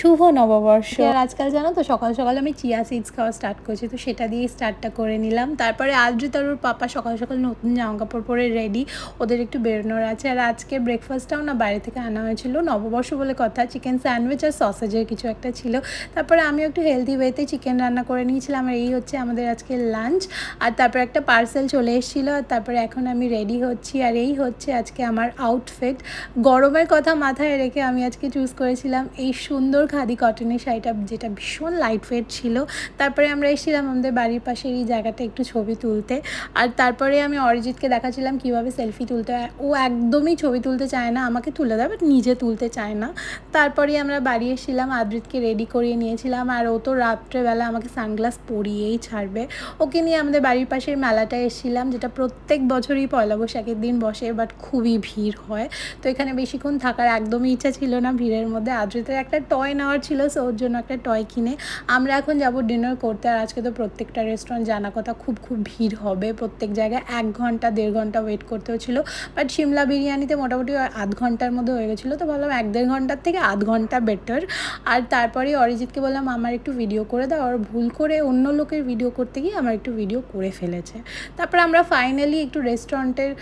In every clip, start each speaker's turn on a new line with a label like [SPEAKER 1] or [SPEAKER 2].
[SPEAKER 1] শুভ নববর্ষ। আর আজকাল জানো তো সকাল সকাল আমি চিয়া সিডস খাওয়া স্টার্ট করছি, তো সেটা দিয়ে স্টার্টটা করে নিলাম। তারপরে আদ্রিত আর ওর পাপা সকাল সকাল নতুন জামা কাপড় পরে রেডি, ওদের একটু বেরোনোর আছে। আর আজকে ব্রেকফাস্টটাও না বাইরে থেকে আনা হয়েছিল, নববর্ষ বলে কথা, চিকেন স্যান্ডউইচ আর সসেজের কিছু একটা ছিল। তারপরে আমিও একটু হেলদি ওয়েতে চিকেন রান্না করে নিয়েছিলাম। আর এই হচ্ছে আমাদের আজকে লাঞ্চ। আর তারপরে একটা পার্সেল চলে এসেছিলো। আর তারপরে এখন আমি রেডি হচ্ছি। আর এই হচ্ছে আজকে আমার আউটফিট। গরমের কথা মাথায় রেখে আমি আজকে চুজ করেছিলাম এই সুন্দর খাদি কটনের শাড়িটা, যেটা ভীষণ লাইট ওয়েট ছিল। তারপরে আমরা এসেছিলাম আমাদের বাড়ির পাশের এই জায়গাটা একটু ছবি তুলতে। আর তারপরে আমি অরিজিৎকে দেখাচ্ছিলাম কীভাবে সেলফি তুলতে হয়। ও একদমই ছবি তুলতে চায় না, আমাকে তুলে দেয় বাট নিজে তুলতে চায় না। তারপরে আমরা বাড়ি এসেছিলাম, আদ্রিতকে রেডি করিয়ে নিয়েছিলাম। আর ও তো রাত্রেবেলা আমাকে সানগ্লাস পরিয়েই ছাড়বে। ওকে নিয়ে আমাদের বাড়ির পাশের মেলাটায় এসেছিলাম, যেটা প্রত্যেক বছরই পয়লা বৈশাখের দিন বসে, বাট খুবই ভিড় হয়। তো এখানে বেশিক্ষণ থাকার একদমই ইচ্ছা ছিল না ভিড়ের মধ্যে। আদ্রিতের একটা টয় নেওয়ার ছিল, সো ওর জন্য একটা টয় কিনে আমরা এখন যাব ডিনার করতে। আর আজকে তো প্রত্যেকটা রেস্টুরেন্ট জানা কথা খুব ভিড় হবে, প্রত্যেক জায়গায় 1 ঘন্টা 1.5 ঘন্টা ওয়েট করতে হচ্ছিল। বাট সিমলা বিরিয়ানিতে মোটামুটি 1/2 ঘন্টার মধ্যে হয়ে গেছিলো, তো ভাবলাম 1-1.5 ঘন্টার থেকে 1/2 ঘন্টা বেটার। আর তারপরে অরিজিৎকে বললাম আমার একটু ভিডিও করে দাও, আর ভুল করে অন্য লোকের ভিডিও করতে গিয়ে আমার একটু ভিডিও করে ফেলেছে। তারপর আমরা ফাইনালি একটু রেস্টুরেন্টের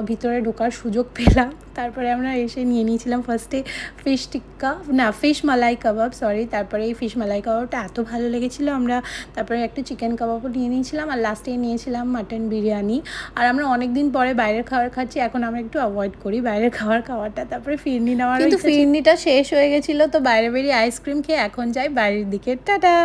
[SPEAKER 1] ভিতরে ঢোকার সুযোগ পেলাম। তারপরে আমরা এসে নিয়ে নিয়েছিলাম ফার্স্টে ফিশ টিক্কা, না ফিশ মালাই কাবাব, সরি। তারপরে এই ফিশ মালাই কাবাবটা এত ভালো লেগেছিলো, আমরা তারপরে একটা চিকেন কাবাবও নিয়ে নিয়েছিলাম। আর লাস্টে নিয়েছিলাম মাটন বিরিয়ানি। আর আমরা অনেক দিন পরে বাইরের খাবার খাচ্ছি, এখন আমরা একটু অ্যাভয়েড করি বাইরের খাওয়াটা। তারপরে ফিরনি নেওয়ার, কিন্তু ফিরনিটা শেষ হয়ে গেছিলো, তো বাইরে বেরিয়ে আইসক্রিম খেয়ে এখন যাই বাড়ির দিকে। টাটা।